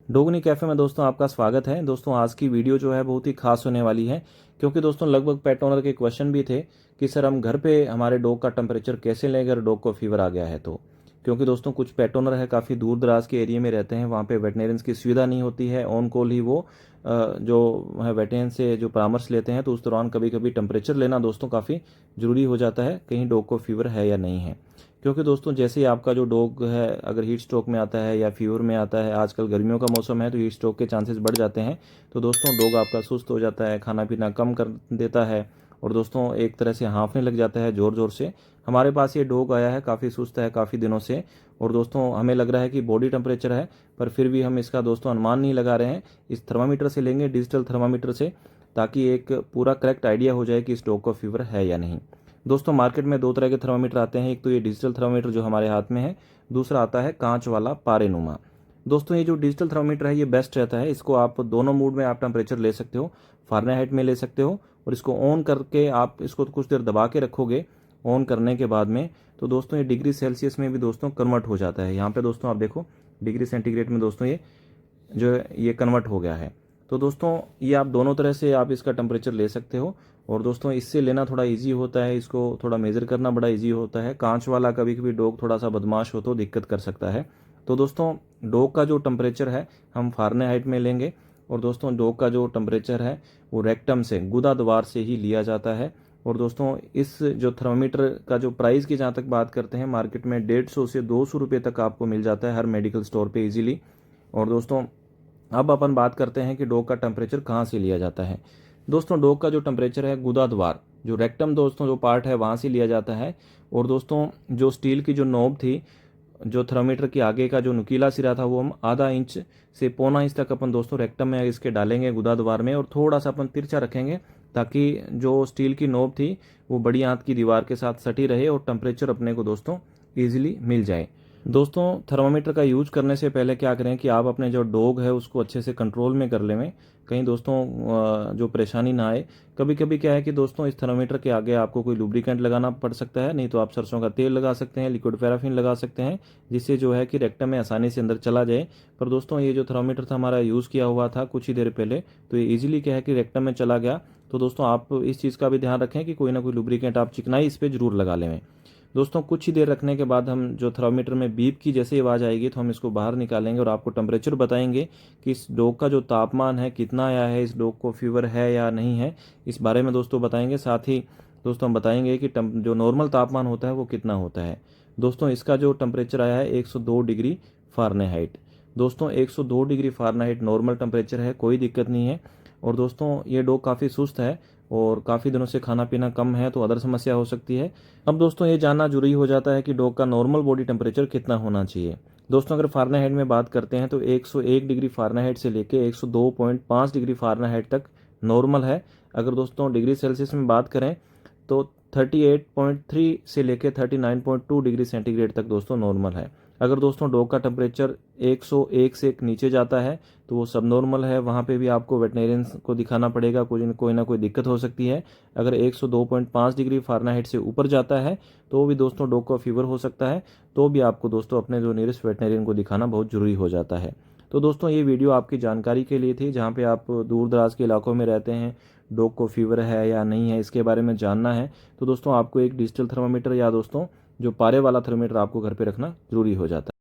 डोगनी cafe में दोस्तों आपका स्वागत है। दोस्तों आज की वीडियो जो है बहुत ही खास होने वाली है, क्योंकि दोस्तों लगभग पेट ओनर के क्वेश्चन भी थे कि सर हम घर पे हमारे डॉग का टेम्परेचर कैसे लें अगर डॉग को फीवर आ गया है तो। क्योंकि दोस्तों कुछ पेट ओनर है काफ़ी दूर दराज के एरिया में रहते हैं, वहाँ पे वेटनेरियंस की सुविधा नहीं होती है, ऑन कॉल ही वो जो है वेटेरियन से जो परामर्श लेते हैं, तो उस दौरान कभी कभी टेम्परेचर लेना दोस्तों काफ़ी ज़रूरी हो जाता है कहीं डॉग को फीवर है या नहीं है। क्योंकि दोस्तों जैसे ही आपका जो डॉग है अगर हीट स्ट्रोक में आता है या फीवर में आता है, आजकल गर्मियों का मौसम है तो हीट स्ट्रोक के चांसेस बढ़ जाते हैं। तो दोस्तों डॉग आपका सुस्त हो जाता है, खाना पीना कम कर देता है और दोस्तों एक तरह से हाँफने लग जाता है ज़ोर ज़ोर से। हमारे पास ये डॉग आया है, काफ़ी सुस्त है काफ़ी दिनों से, और दोस्तों हमें लग रहा है कि बॉडी टेम्परेचर है, पर फिर भी हम इसका दोस्तों अनुमान नहीं लगा रहे हैं। इस थर्मामीटर से लेंगे, डिजिटल थर्मामीटर से, ताकि एक पूरा करेक्ट आइडिया हो जाए कि इस डॉग को फीवर है या नहीं। दोस्तों मार्केट में दो तरह के थर्मामीटर आते हैं, एक तो ये डिजिटल थर्मामीटर जो हमारे हाथ में है, दूसरा आता है कांच वाला पारेनुमा। दोस्तों ये जो डिजिटल थर्मामीटर है ये बेस्ट रहता है, इसको आप दोनों मूड में आप टेम्परेचर ले सकते हो, फ़ारेनहाइट में ले सकते हो, और इसको ऑन करके आप इसको कुछ देर दबा के रखोगे। ऑन करने के बाद में तो दोस्तों ये डिग्री सेल्सियस में भी दोस्तों कन्वर्ट हो जाता है। यहाँ पे दोस्तों आप देखो डिग्री सेंटीग्रेड में दोस्तों ये कन्वर्ट हो गया है। तो दोस्तों ये आप दोनों तरह से आप इसका टेम्परेचर ले सकते हो, और दोस्तों इससे लेना थोड़ा इजी होता है, इसको थोड़ा मेज़र करना बड़ा इजी होता है। कांच वाला कभी कभी डॉग थोड़ा सा बदमाश हो तो दिक्कत कर सकता है। तो दोस्तों डॉग का जो टेम्परेचर है हम फ़ारेनहाइट में लेंगे, और दोस्तों डॉग का जो टेम्परेचर है वो रेक्टम से गुदा द्वार से ही लिया जाता है। और दोस्तों इस जो थर्मामीटर का जो प्राइस की जहाँ तक बात करते हैं, मार्केट में 150 से 200 रुपये तक आपको मिल जाता है हर मेडिकल स्टोर पे इजीली। और दोस्तों अब अपन बात करते हैं कि डॉग का टेम्परेचर कहाँ से लिया जाता है। दोस्तों डॉग का जो टेम्परेचर है गुदा द्वार, जो रेक्टम दोस्तों जो पार्ट है वहाँ से लिया जाता है। और दोस्तों जो स्टील की जो नोब थी, जो थर्मामीटर के आगे का जो नुकीला सिरा था, वो हम आधा इंच से पौना इंच तक अपन दोस्तों रेक्टम में इसके डालेंगे गुदा द्वार में, और थोड़ा सा अपन तिरछा रखेंगे ताकि जो स्टील की नोब थी वो बड़ी आंत की दीवार के साथ सटी रहे और टेम्परेचर अपने को दोस्तों ईजिली मिल जाए। दोस्तों थर्मामीटर का यूज करने से पहले क्या करें कि आप अपने जो डॉग है उसको अच्छे से कंट्रोल में कर लें, कहीं दोस्तों जो परेशानी ना आए। कभी कभी क्या है कि दोस्तों इस थर्मामीटर के आगे आपको कोई लुब्रिकेंट लगाना पड़ सकता है, नहीं तो आप सरसों का तेल लगा सकते हैं, लिक्विड पैराफिन लगा सकते हैं, जिससे जो है कि रेक्टम में आसानी से अंदर चला जाए। पर दोस्तों ये जो थर्मामीटर था हमारा यूज़ किया हुआ था कुछ ही देर पहले, तो ये ईजिली क्या है कि रेक्टम में चला गया। तो दोस्तों आप इस चीज़ का भी ध्यान रखें कि कोई ना कोई लुब्रिकेंट आप चिकनाई इस पर जरूर लगा लें। दोस्तों कुछ ही देर रखने के बाद हम जो थर्मामीटर में बीप की जैसे ही आवाज़ आएगी तो हम इसको बाहर निकालेंगे और आपको टेम्परेचर बताएंगे कि इस डॉग का जो तापमान है कितना आया है, इस डॉग को फीवर है या नहीं है, इस बारे में दोस्तों बताएंगे। साथ ही दोस्तों हम बताएंगे कि जो नॉर्मल तापमान होता है वो कितना होता है। दोस्तों इसका जो टेम्परेचर आया है 102 डिग्री फ़ारेनहाइट। दोस्तों 102 डिग्री फ़ारेनहाइट नॉर्मल टेम्परेचर है, कोई दिक्कत नहीं है। और दोस्तों ये डॉग काफ़ी सुस्त है और काफ़ी दिनों से खाना पीना कम है, तो अदर समस्या हो सकती है। अब दोस्तों ये जानना जरूरी हो जाता है कि डॉग का नॉर्मल बॉडी टेम्परेचर कितना होना चाहिए। दोस्तों अगर फ़ारेनहाइट में बात करते हैं तो 101 डिग्री फ़ारेनहाइट से लेके 102.5 डिग्री फ़ारेनहाइट तक नॉर्मल है। अगर दोस्तों डिग्री सेल्सियस में बात करें तो 38.3 से लेके 39.2 डिग्री सेंटीग्रेड तक दोस्तों नॉर्मल है। अगर दोस्तों डॉग का टेम्परेचर 101 से नीचे जाता है तो वो सब नॉर्मल है, वहाँ पे भी आपको वेटनेरियन को दिखाना पड़ेगा, कोई ना कोई दिक्कत हो सकती है। अगर 102.5 डिग्री फ़ारेनहाइट से ऊपर जाता है तो भी दोस्तों डॉग को फीवर हो सकता है, तो भी आपको दोस्तों अपने जो नियरेस्ट वेटनेरियन को दिखाना बहुत ज़रूरी हो जाता है। तो दोस्तों ये वीडियो आपकी जानकारी के लिए थी, जहाँ पे आप दूर दराज के इलाकों में रहते हैं, डॉग को फीवर है या नहीं है इसके बारे में जानना है, तो दोस्तों आपको एक डिजिटल थर्मामीटर या दोस्तों जो पारे वाला थर्मामीटर आपको घर पे रखना ज़रूरी हो जाता है।